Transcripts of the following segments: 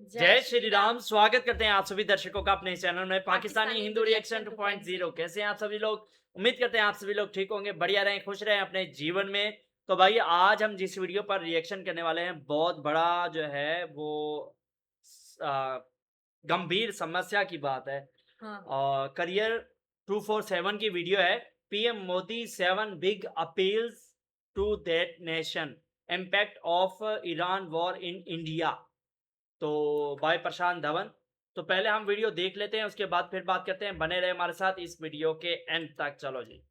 जय श्री राम। स्वागत करते हैं आप सभी दर्शकों का अपने इस चैनल में पाकिस्तानी हिंदू रिएक्शन 2.0। कैसे हैं आप सभी लोग? उम्मीद करते हैं आप सभी लोग ठीक होंगे, बढ़िया रहें, खुश रहें अपने जीवन में। तो भाई आज हम जिस वीडियो पर रिएक्शन करने वाले हैं बहुत बड़ा जो है वो गंभीर समस्या की बात है। हाँ, करियर 247 की वीडियो है। PM Modi 7 big appeals to that nation, impact of Iran war in India. तो बाय प्रशांत धवन। तो पहले हम वीडियो देख लेते हैं, उसके बाद फिर बात करते हैं। बने रहे हमारे साथ इस वीडियो के एंड तक। चलो जी।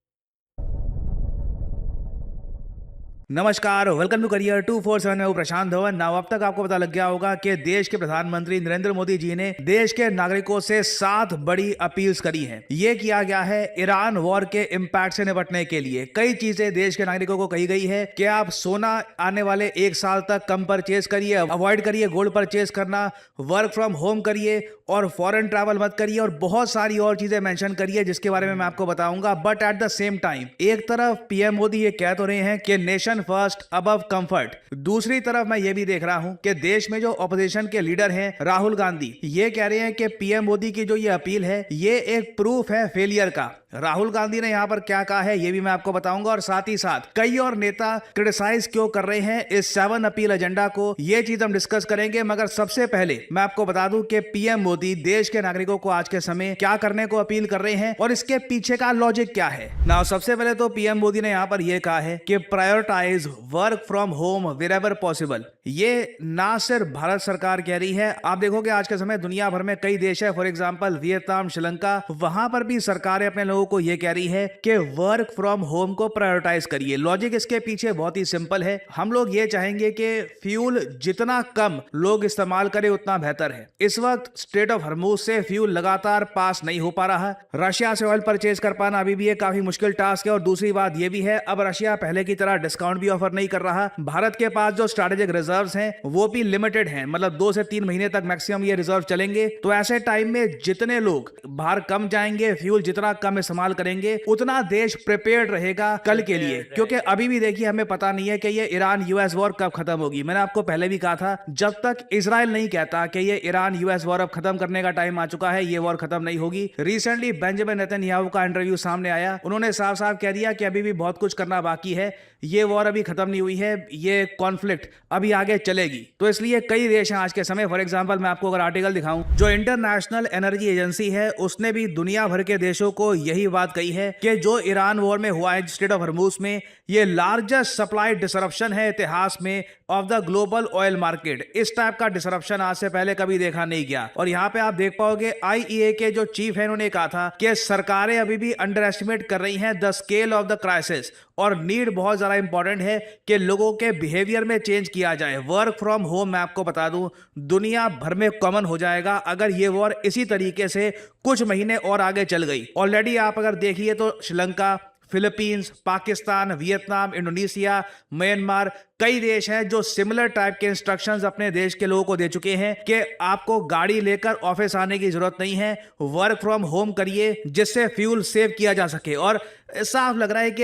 नमस्कार, वेलकम टू करियर 247 में हूं प्रशांत धवन। नाउ अब तक आपको पता लग गया होगा कि देश के प्रधानमंत्री नरेंद्र मोदी जी ने देश के नागरिकों से 7 बड़ी अपील्स करी हैं। ये किया गया है ईरान वॉर के इम्पैक्ट से निपटने के लिए। कई चीजें देश के नागरिकों को कही गई है कि आप सोना आने वाले 1 साल तक कम परचेज करिए, अवॉइड करिए गोल्ड परचेज करना, वर्क फ्रॉम होम करिए और फॉरेन ट्रैवल मत करिए और बहुत सारी और चीजें मेंशन करिए जिसके बारे में मैं आपको बताऊंगा। But at the same time एक तरफ पीएम मोदी ये कह तो रहे हैं कि नेशन फर्स्ट अबव कंफर्ट, दूसरी तरफ मैं ये भी देख रहा हूं कि देश में जो ऑपोजिशन के लीडर हैं राहुल गांधी, ये कह रहे हैं कि पीएम मोदी की जो ये अपील है ये एक प्रूफ है फेलियर का। राहुल गांधी ने यहां पर क्या कहा है ये भी मैं आपको बताऊंगा और साथ ही साथ कई और नेता क्रिटिसाइज क्यों कर रहे हैं इस 7 अपील एजेंडा को, ये चीज हम डिस्कस करेंगे। मगर सबसे पहले मैं आपको बता दूं कि पीएम मोदी देश के नागरिकों को आज के समय क्या करने को अपील कर रहे हैं और इसके पीछे का लॉजिक क्या है। नाउ सबसे पहले तो पीएम मोदी ने यहां पर यह कहा है कि prioritise work from home wherever possible. ये ना सिर्फ भारत सरकार कह रही है, आप देखोगे आज के समय दुनिया भर में कई देश है, फॉर एग्जांपल वियतनाम, श्रीलंका, वहां पर भी सरकारें अपने लोगों को यह कह रही है कि वर्क फ्रॉम होम को प्रायोरिटाइज करिए। लॉजिक इसके पीछे बहुत ही सिंपल है। हम लोग ये चाहेंगे कि फ्यूल जितना कम लोग इस्तेमाल करें उतना बेहतर है। इस वक्त स्ट्रेट ऑफ हॉर्मुज से फ्यूल लगातार पास नहीं हो पा रहा। रशिया से ऑयल परचेज कर पाना अभी भी एक काफी मुश्किल टास्क है और दूसरी बात यह भी है अब रशिया पहले की तरह डिस्काउंट भी ऑफर नहीं कर रहा। भारत के पास जो स्ट्रेटेजिक रिजर्व्स हैं वो भी लिमिटेड हैं, मतलब 2 से 3 महीने तक मैक्सिमम ये रिजर्व चलेंगे। तो ऐसे टाइम में जितने लोग बाहर कम जाएंगे, फ्यूल जितना कम इस्तेमाल करेंगे, उतना देश प्रिपेयर्ड रहेगा कल के लिए। क्योंकि अभी भी देखिए हमें पता नहीं है कि ये ईरान यूएस वॉर कब खत्म होगी। मैंने आपको पहले भी कहा था जब तक इजराइल नहीं कहता कि ये ईरान यूएस वॉर अब खत्म करने का टाइम आ चुका है, ये वॉर खत्म नहीं होगी। रिसेंटली बेंजामिन नेतन्याहू का इंटरव्यू सामने आया, उन्होंने साफ साफ कह दिया कि अभी भी बहुत कुछ करना बाकी है, ये वॉर अभी खत्म नहीं हुई है, ये कॉन्फ्लिक्ट अभी आगे चलेगी। तो इसलिए कई देश हैं आज के समय, फॉर एग्जांपल मैं आपको अगर आर्टिकल दिखाऊं, जो इंटरनेशनल एनर्जी एजेंसी है उसने भी दुनिया भर के देशों को यही बात कही है कि जो ईरान वॉर में हुआ है स्ट्रेट ऑफ हॉर्मुज में, ये लार्जेस्ट सप्लाई डिसरप्शन है इतिहास में of the global oil market. इस टाइप का डिसरप्शन आज से पहले कभी देखा नहीं गया। और यहां पे आप देख पाओगे आईईए के जो चीफ है उन्होंने कहा था कि सरकारें अभी भी अंडर एस्टिमेट कर रही हैं the scale of the crisis और नीड बहुत ज्यादा इंपॉर्टेंट है कि लोगों के बिहेवियर में चेंज किया जाए। वर्क फ्रॉम होम मैं आपको बता दूं दुनिया भर में कॉमन हो जाएगा अगर ये वॉर इसी तरीके से कुछ महीने और आगे चल गई। ऑलरेडी आप अगर देखिए तो Sri Lanka, Philippines, Pakistan, Vietnam, Indonesia, Myanmar, कई देश हैं जो सिमिलर टाइप के इंस्ट्रक्शंस अपने देश के लोगों को दे चुके हैं कि आपको गाड़ी लेकर ऑफिस आने की जरूरत नहीं है, वर्क फ्रॉम होम करिए जिससे फ्यूल सेव किया जा सके। और साफ लग रहा है कि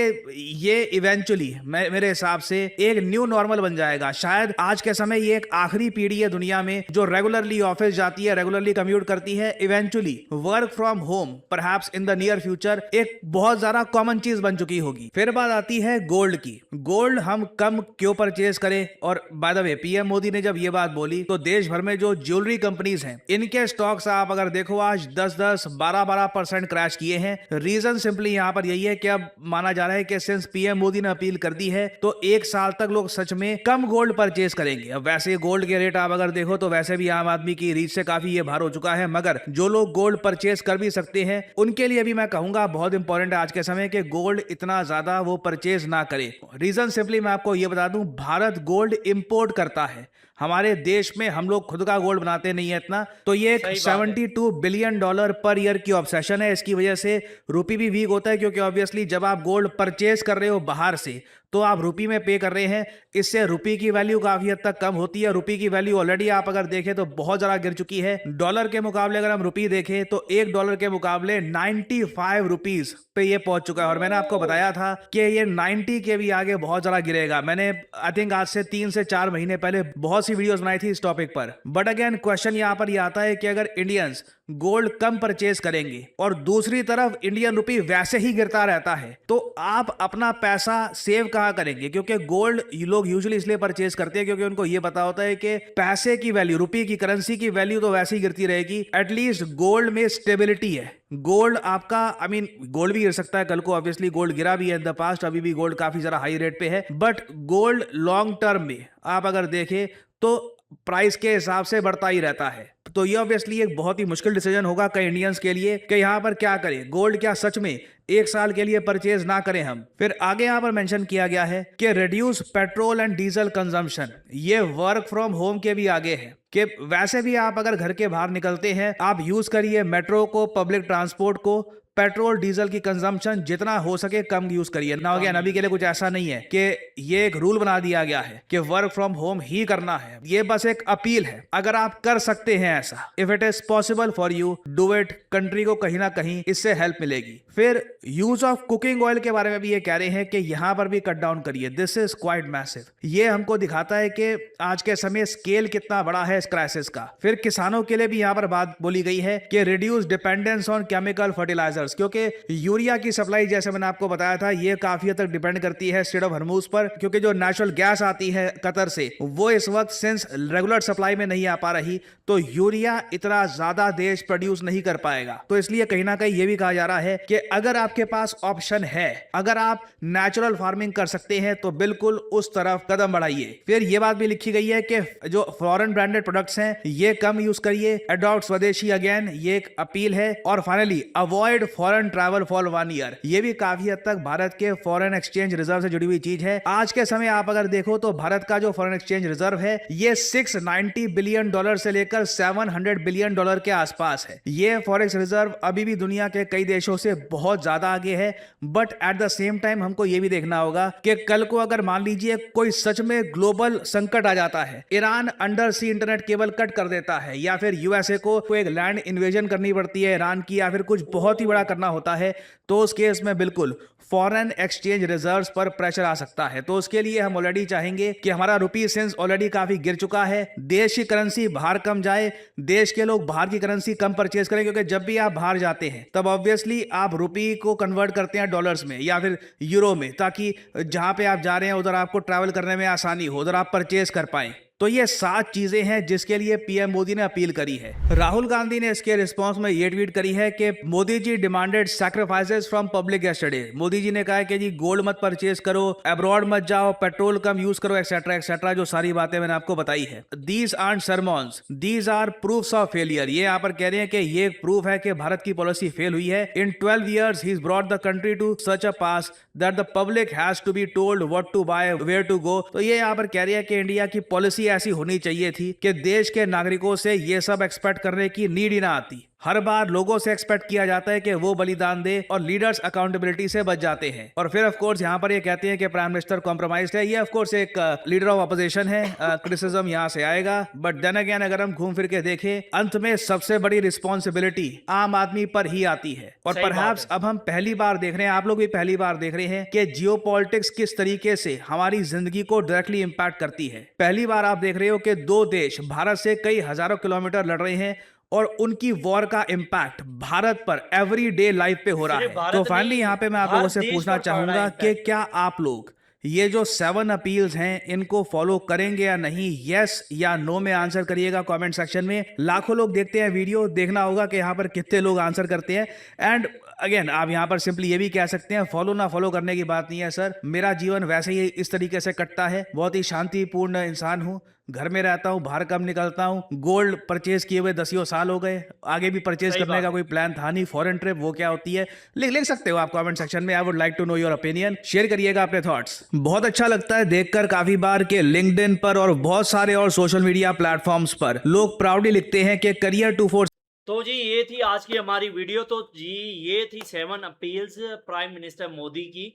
ये इवेंचुअली मेरे हिसाब से एक न्यू नॉर्मल बन जाएगा। शायद आज के समय ये एक आखिरी पीढ़ी है दुनिया में जो रेगुलरली ऑफिस जाती है, रेगुलरली कम्यूट करती है। Eventually work from home perhaps in the near future एक बहुत ज्यादा कॉमन चीज बन चुकी होगी। फिर बात आती है गोल्ड की। गोल्ड हम कम क्यों परचेज करें? और by the way PM Modi ने जब ये बात बोली तो देश भर में जो ज्वेलरी कंपनीज हैं इनके स्टॉक्स आप अगर देखो आज 10-10, 12-12% क्रैश किए हैं। रीजन सिंपली यहां पर यही है कि अब माना जा रहा है कि सिंस पीएम मोदी ने अपील कर दी है तो 1 साल तक लोग सच में कम गोल्ड परचेज करेंगे। अब वैसे गोल्ड के रेट आप अगर देखो तो वैसे भी आम आदमी की रीच से काफी ये भार हो चुका है, मगर जो लोग गोल्ड परचेज कर भी सकते हैं उनके लिए भी मैं कहूंगा बहुत इंपॉर्टेंट है आज के समय के गोल्ड इतना ज्यादा वो परचेज ना करे। रीजन सिंपली मैं आपको ये बता दूं भारत गोल्ड इंपोर्ट करता है। हमारे देश में हम लोग खुद का गोल्ड बनाते नहीं है इतना। तो ये एक $72 बिलियन पर ईयर की ऑब्सेशन है। इसकी वजह से रुपी भी वीक होता है क्योंकि ऑब्वियसली जब आप गोल्ड परचेज कर रहे हो बाहर से तो आप रुपी में पे कर रहे हैं, इससे रुपी की वैल्यू काफी हद तक कम होती है। रुपी की वैल्यू ऑलरेडी आप अगर देखें तो बहुत ज्यादा गिर चुकी है। डॉलर के मुकाबले अगर हम रुपी देखें तो $1 के मुकाबले 95 रुपीज पे ये पहुंच चुका है। और मैंने आपको बताया था कि ये 90 के भी आगे बहुत ज्यादा गिरेगा। मैंने आई थिंक आज से 3 से 4 महीने पहले बहुत बहुत सी वीडियोस बनाई थी इस टॉपिक पर। बट अगेन क्वेश्चन यहाँ पर ये आता है कि अगर इंडियंस गोल्ड कम परचेज करेंगे और दूसरी तरफ इंडियन रुपी वैसे ही गिरता रहता है, तो आप अपना पैसा सेव कहाँ करेंगे? क्योंकि गोल्ड लोग यूजुअली इसलिए परचेज करते हैं क्योंकि उनको ये पता होता है कि पैसे की वैल्यू, रुपये की, करेंसी की वैल्यू तो वैसे ही गिरती रहेगी, एटलीस्ट गोल्ड में स्टेबिलिटी है। गोल्ड आपका, आई मीन गोल्ड भी गिर सकता है कल को, ऑब्वियसली गोल्ड गिरा भी है इन द पास्ट, अभी भी गोल्ड काफी ज्यादा हाई रेट पे है, बट गोल्ड लॉन्ग टर्म में आप अगर देखें तो प्राइस के हिसाब से बढ़ता ही रहता है। तो ये ऑब्वियसली एक बहुत ही मुश्किल डिसीजन होगा कई इंडियंस के लिए कि यहाँ पर क्या करें। गोल्ड क्या सच में एक साल के लिए परचेज ना करें हम? फिर आगे यहाँ पर मेंशन किया गया है कि reduce petrol and diesel consumption. ये वर्क फ्रॉम होम के भी आगे है कि वैसे भी आप अगर घर के बाहर निकलते हैं, आप यूज करिए मेट्रो को, पब्लिक ट्रांसपोर्ट को, पेट्रोल डीजल की कंजम्पशन जितना हो सके कम यूज करिए ना। अगेन अभी के लिए कुछ ऐसा नहीं है कि ये एक रूल बना दिया गया है कि वर्क फ्रॉम होम ही करना है, ये बस एक अपील है। अगर आप कर सकते हैं ऐसा, if it is possible for you, do it. Country को कहीं ना कहीं इससे हेल्प मिलेगी। फिर यूज ऑफ कुकिंग ऑयल के बारे में भी ये कह रहे हैं कि यहां पर भी कट डाउन करिए। This is quite massive. ये हमको दिखाता है कि आज के समय स्केल कितना बड़ा है इस क्राइसिस का। फिर किसानों के लिए भी यहां पर बात बोली गई है कि reduce dependence on chemical fertiliser, क्योंकि यूरिया की सप्लाई जैसे मैंने आपको बताया था ये काफी हद तक डिपेंड करती है स्ट्रेट ऑफ हॉर्मुज पर, क्योंकि जो नेचुरल गैस आती है कतर से वो इस वक्त सिंस रेगुलर सप्लाई में नहीं आ पा रही, तो यूरिया इतना ज्यादा देश प्रोड्यूस नहीं कर पाएगा। तो इसलिए कहीं ना कहीं ये भी कहा जा रहा है कि अगर आपके पास ऑप्शन है, अगर आप नेचुरल फार्मिंग कर सकते हैं तो बिल्कुल उस तरफ कदम बढ़ाइए। फिर ये बात भी लिखी गई है कि जो फॉरेन ब्रांडेड प्रोडक्ट्स हैं ये कम यूज करिए, अडॉप्ट स्वदेशी, अगेन ये एक अपील है। और finally avoid foreign travel for 1 year. ये भी काफी हद तक भारत के फॉरेन एक्सचेंज रिजर्व से जुड़ी हुई चीज है। आज के समय आप अगर देखो तो भारत का जो फॉरेन एक्सचेंज रिजर्व है ये $690 बिलियन से लेकर $700 बिलियन के आसपास है। ये फॉरेक्स रिजर्व अभी भी दुनिया के कई देशों से बहुत ज्यादा आगे है। But at the same time हमको ये भी देखना होगा कि कल को अगर मान लीजिए कोई सच में ग्लोबल संकट आ जाता है, ईरान अंडर सी इंटरनेट केबल कट कर देता है, या फिर यूएसए को कोई एक लैंड इन्वेजन करनी पड़ती है ईरान की, या फिर कुछ बहुत ही बड़ा करना होता है, तो उस केस में बिल्कुल फॉरेन एक्सचेंज रिजर्व्स पर प्रेशर आ सकता है। तो उसके लिए हम ऑलरेडी चाहेंगे कि हमारा रुपी सिंस ऑलरेडी काफी गिर चुका है, देश की करेंसी बाहर कम जाए, देश के लोग बाहर की करेंसी कम परचेज करें, क्योंकि जब भी आप बाहर जाते हैं तब ऑब्वियसली आप रुपी को कन्वर्ट करते हैं डॉलर्स में या फिर यूरो में, ताकि जहां पे आप जा रहे हैं उधर आपको ट्रैवल करने में आसानी हो, उधर आप परचेज कर पाएं। तो ये 7 चीजें हैं जिसके लिए पीएम मोदी ने अपील करी है। राहुल गांधी ने इसके रिस्पांस में ये ट्वीट करी है कि Modi ji demanded sacrifices from public yesterday. Modi ji ने कहा है कि जी गोल्ड मत परचेज करो, अब्रॉड मत जाओ, पेट्रोल कम यूज करो, एक्सेट्रा एक्सेट्रा, जो सारी बातें मैंने आपको बताई है। These are sermons, these are proofs of failure. ये यहाँ पर कह रहे हैं कि ये प्रूफ है कि भारत की पॉलिसी फेल हुई है। इन 12 years he's brought the country to such a pass that the public has to be told what to buy, where to go। तो ये यहाँ पर कह रही है कि इंडिया की पॉलिसी ऐसी होनी चाहिए थी कि देश के नागरिकों से ये सब एक्सपेक्ट करने की नीड ही ना आती। हर बार लोगों से एक्सपेक्ट किया जाता है कि वो बलिदान दे और लीडर्स अकाउंटेबिलिटी से बच जाते हैं। और फिर ऑफ कोर्स यहाँ पर ये कहते हैं कि प्राइम मिनिस्टर कॉम्प्रोमाइज्ड है। ये ऑफ कोर्स एक लीडर ऑफ अपोजिशन है, क्रिटिसिज्म यहाँ से आएगा। बट देन अगेन अगर हम घूम फिर के देखें, अंत में सबसे बड़ी रिस्पॉन्सिबिलिटी आम आदमी पर ही आती है। और परहैप्स अब हम पहली बार देख रहे हैं, आप लोग भी पहली बार देख रहे हैं कि जियोपॉलिटिक्स किस तरीके से हमारी जिंदगी को डायरेक्टली इंपैक्ट करती है। पहली बार आप देख रहे हो कि 2 देश भारत से कई हजारों किलोमीटर लड़ रहे हैं और उनकी वॉर का इंपैक्ट भारत पर एवरी डे लाइफ पे हो रहा है। तो फाइनली यहाँ पे मैं आप लोगों से पूछना चाहूंगा कि क्या आप लोग ये जो 7 अपील्स हैं इनको फॉलो करेंगे या नहीं? यस या नो में आंसर करिएगा कमेंट सेक्शन में। लाखों लोग देखते हैं वीडियो, देखना होगा कि यहाँ पर कितने लोग आंसर करते हैं। एंड अगेन आप यहाँ पर सिंपली ये भी कह सकते हैं, फॉलो ना फॉलो करने की बात नहीं है सर, मेरा जीवन वैसे ही इस तरीके से कटता है, बहुत ही शांतिपूर्ण इंसान हूँ, घर में रहता हूँ, बाहर कम निकलता हूँ, गोल्ड परचेज किए हुए 10 साल हो गए, आगे भी परचेज करने का कोई प्लान था नहीं, फॉरेन ट्रिप वो क्या होती है, लिख सकते हो आप कमेंट सेक्शन में। I would like to know your opinion, share करिएगा अपने थॉट्स। बहुत अच्छा लगता है देखकर काफी बार के लिंक्डइन पर और बहुत सारे और सोशल मीडिया प्लेटफॉर्म्स पर लोग प्राउडली लिखते हैं कि करियर 24। तो जी ये थी आज की हमारी वीडियो। तो जी ये थी 7 अपील्स प्राइम मिनिस्टर मोदी की,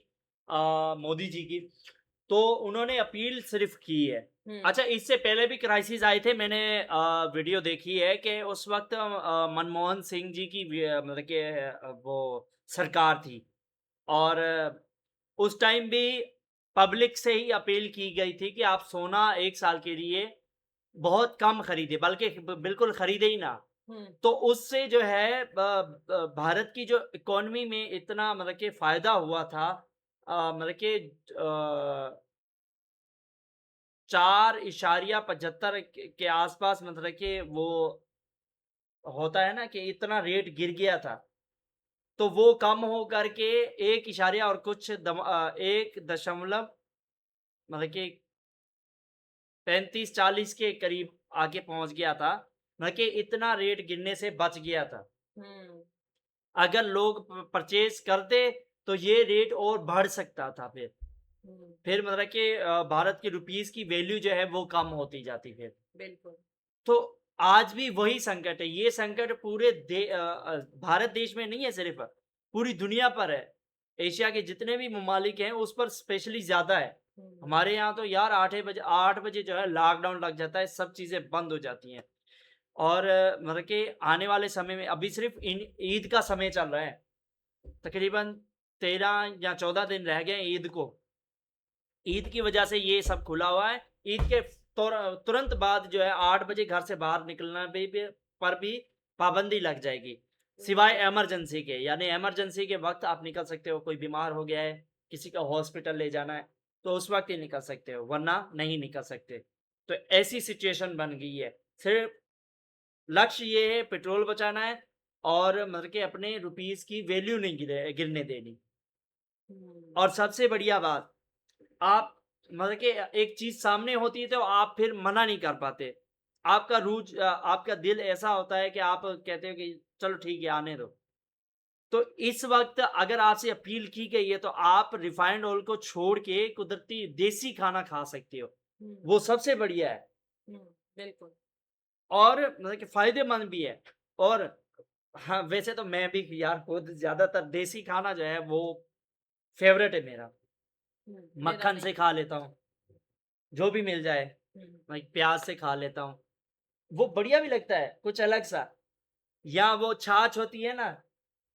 मोदी जी की। तो उन्होंने अपील सिर्फ की है। अच्छा, इससे पहले भी क्राइसिस आए थे, मैंने वीडियो देखी है कि उस वक्त मनमोहन सिंह जी की मतलब कि वो सरकार थी, और उस टाइम भी पब्लिक से ही अपील की गई थी कि आप सोना 1 साल के लिए बहुत कम खरीदे, बल्कि बिल्कुल खरीदे ही ना। हम्म, तो उससे जो है भारत की जो इकोनॉमी में इतना मतलब कि फ़ायदा हुआ था, मतलब कि 4.75 के आस-पास, मतलब कि वो होता है ना कि इतना रेट गिर गया था। तो वो कम हो कर के 1 इशारिया और कुछ 1 दशमलव, मतलब कि 35-40 के करीब आके पहुँच गया था। मतलब कि इतना रेट गिरने से बच गया था। हम्म, अगर लोग परचेज़ करते तो ये रेट और बढ़ सकता था फिर। हम्म, फिर मतलब कि भारत की रुपीस की वैल्यू जो है वो कम होती जाती फिर। बिल्कुल। तो आज भी वही संकट है। ये संकट पूरे भारत देश में नहीं है सिर्फ़, पूरी दुनिया पर है। एशिया के जितने भी ममालिक हैं उस पर स्पेशली ज़्यादा है। हम्म, हमारे यहाँ तो यार 8 बजे जो है लॉकडाउन लग जाता है, सब चीज़ें बंद हो जाती हैं। और मतलब कि आने वाले समय में अभी सिर्फ़ इन ईद का समय चल रहा है। तकरीबन 13 या 14 दिन रह गए हैं ईद को। ईद की वजह से ये सब खुला हुआ है। ईद के तुरंत बाद जो है 8 बजे घर से बाहर निकलना भी पर भी पाबंदी लग जाएगी। सिवाय हम्म, इमरजेंसी के, यानी इमरजेंसी के वक़्त आप निकल सकते हो, कोई बीमार हो गया है, किसी का हॉस्पिटल ले जाना है, तो उस वक़्त ही निकल सकते हो, वरना नहीं निकल सकते। तो ऐसी सिचुएशन बन गई है। सिर्फ़ लक्ष्य ये है पेट्रोल बचाना है और मतलब कि अपने रुपीज़ की वैल्यू नहीं गिरने देनी। हम्म, और सबसे बढ़िया बात, आप मतलब कि एक चीज़ सामने होती है तो आप फिर मना नहीं कर पाते। आपका दिल ऐसा होता है कि आप कहते हो कि चलो ठीक है, आने दो। तो इस वक़्त अगर आपसे अपील की गई है तो आप रिफाइंड ऑयल को छोड़ के कुदरती देसी खाना खा सकते हो। हम्म, वो सबसे बढ़िया है हम्म, बिल्कुल। और मतलब कि फ़ायदेमंद भी है। और हाँ, वैसे तो मैं भी यार खुद ज़्यादातर देसी खाना जो है वो फ़ेवरेट है मेरा। मेरा मक्खन भी। से खा लेता हूँ, जो भी मिल जाए। हम्म, मैं प्याज़ से खा लेता हूँ। वो बढ़िया भी लगता है, कुछ अलग-सा। या वो छाछ होती है ना।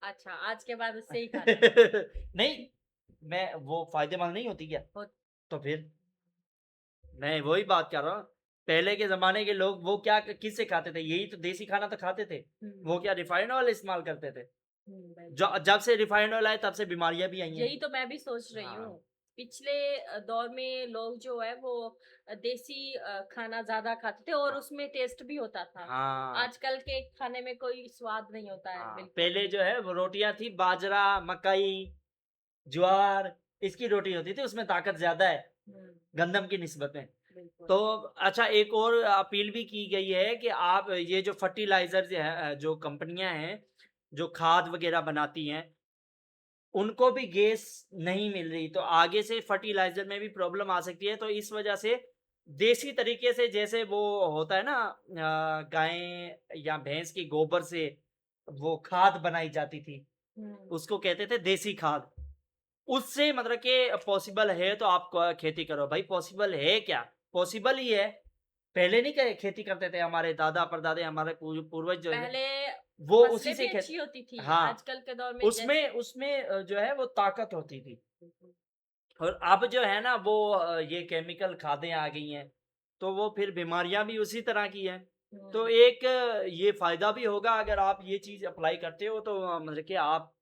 अच्छा, आज के बाद उससे ही खाते हैं। नहीं, मैं वो फ़ायदेमंद नहीं होती क्या? बहुत। तो फिर मैं वही बात कर रहा हूँ। पहले के ज़माने के लोग वो क्या किससे खाते थे? यही तो देसी खाना तो खाते थे। वो क्या रिफाइंड ऑयल इस्तेमाल करते थे। बिल्कुल। जब से रिफाइंड ऑयल आए तब से बीमारियाँ भी आई हैं। यही तो मैं भी सोच रही हूँ। हाँ, पिछले दौर में लोग जो है वो देसी खाना ज़्यादा खाते थे और हाँ, उसमें टेस्ट भी होता था। हाँ, आजकल के खाने में कोई स्वाद नहीं होता है, हाँ। बिल्कुल पहले भी। जो है वो रोटियाँ थी बाजरा, मकई, ज्वार, इसकी रोटी होती थी, उसमें ताकत ज़्यादा है, हुँ, गंदम की निस्बत में। बिल्कुल। तो अच्छा, एक और अपील भी की गई है कि आप ये जो फर्टिलाइज़र जो कंपनियाँ हैं, जो खाद वग़ैरह बनाती हैं, उनको भी गैस नहीं मिल रही, तो आगे से फर्टिलाइज़र में भी प्रॉब्लम आ सकती है। तो इस वजह से देसी तरीके से, जैसे वो होता है ना, गाय या भैंस की गोबर से वो खाद बनाई जाती थी, हुँ, उसको कहते थे देसी खाद। उससे मतलब कि पॉसिबल है तो आप खेती करो। भाई पॉसिबल है क्या? पॉसिबल ही है। पहले नहीं करे खेती करते थे हमारे दादा-परदादे, हमारे पूर्वज जो है, पहले वो उसी फसलें भी से खेत अच्छी होती थी। हाँ, आजकल के दौर में उसमें उसमें जो है वो ताकत होती थी। बिल्कुल। और अब जो है ना वो ये केमिकल खादें आ गई हैं, तो वो फिर बीमारियाँ भी उसी तरह की हैं। तो हुँ, एक ये फ़ायदा भी होगा अगर आप ये चीज़ अप्लाई करते हो, तो मतलब कि आप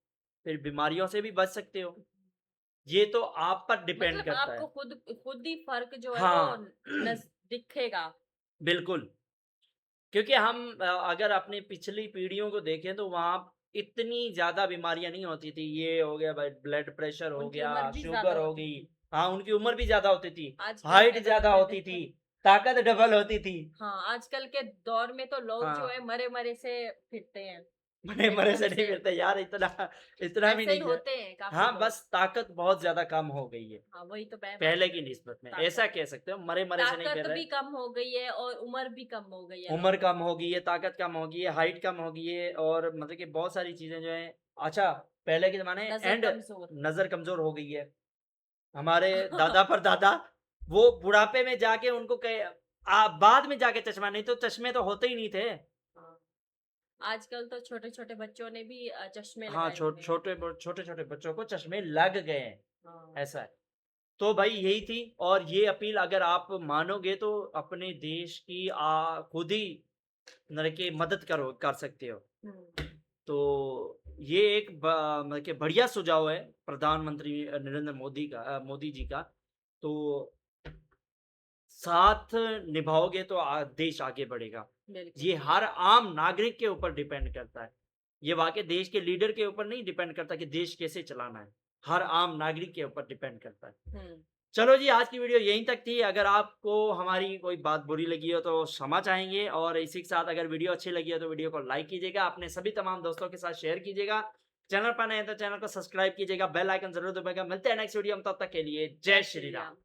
फिर बीमारियों से भी बच सकते हो। ये तो आप पर डिपेंड मतलब करता आपको है। खुद खुद ही फ़र्क जो है वो हाँ, नज़ दिखेगा। बिल्कुल। क्योंकि हम अगर अपनी पिछली पीढ़ियों को देखें तो वहाँ इतनी ज़्यादा बीमारियाँ नहीं होती थी। ये हो गया भाई, ब्लड प्रेशर हो उनकी गया, उम्र भी ज़्यादा शुगर हो होती गई। थी। हाँ, उनकी उम्र भी ज़्यादा होती थी, आजकल के हाइट दौर ज़्यादा में होती देखो। थी, ताकत डबल होती थी। हाँ, आजकल के दौर में तो लोग जो हाँ, है मरे-मरे से फिरते हैं, मरे-मरे से एकदम नहीं से। मिलते यार, इतना इतना भी ऐसे ही नहीं है। होते हैं काफ़ी हाँ, लोग। बस ताकत बहुत ज़्यादा कम हो गई है, हाँ, वही तो मैं बात पहले कर की रही हूँ। निस्बत में, ताकत ऐसा कह सकते हो, मरे-मरे से नहीं ताकत फिर रहे। भी कम हो गई है और उम्र भी कम हो गई है उम्र लोगों कम की। हो गई है, ताकत कम हो गई है, हाइट कम हो गई है और मतलब कि बहुत सारी चीज़ें जो हैं, अच्छा, पहले के ज़माने नज़र एंड कमज़ोर। नज़र कमज़ोर हो गई है। हमारे दादा-परदादा वो बुढ़ापे में जाके उनको बाद में जाके चश्मा, नहीं तो चश्मे तो होते ही नहीं थे। हाँ, आजकल तो छोटे-छोटे बच्चों ने भी चश्मे हाँ, लगाए हुए हैं। छोटे-छोटे बच्चों को चश्मे लग गए हैं, हाँ, ऐसा है। तो भाई यही थी, और ये अपील अगर आप मानोगे तो अपने देश की खुद ही मतलब कि मदद कर सकते हो। हम्म, तो ये एक मतलब कि बढ़िया सुझाव है प्रधानमंत्री नरेंद्र मोदी जी का। तो साथ निभाओगे तो देश आगे बढ़ेगा। बिल्कुल ये हर आम नागरिक के ऊपर डिपेंड करता है। ये वाकई देश के लीडर के ऊपर नहीं डिपेंड करता कि देश कैसे चलाना है। हर आम नागरिक के ऊपर डिपेंड करता है। हम्म, चलो जी, आज की वीडियो यहीं तक थी। अगर आपको हमारी कोई बात बुरी लगी हो तो क्षमा चाहेंगे, और इसी के साथ अगर वीडियो अच्छी लगी हो तो वीडियो को लाइक कीजिएगा, अपने सभी तमाम दोस्तों के साथ शेयर कीजिएगा। चैनल पर नए हैं तो चैनल को सब्सक्राइब कीजिएगा, बेल आइकन जरूर दबाइएगा। मिलते हैं नेक्स्ट वीडियो में, तब तक के लिए जय श्री राम।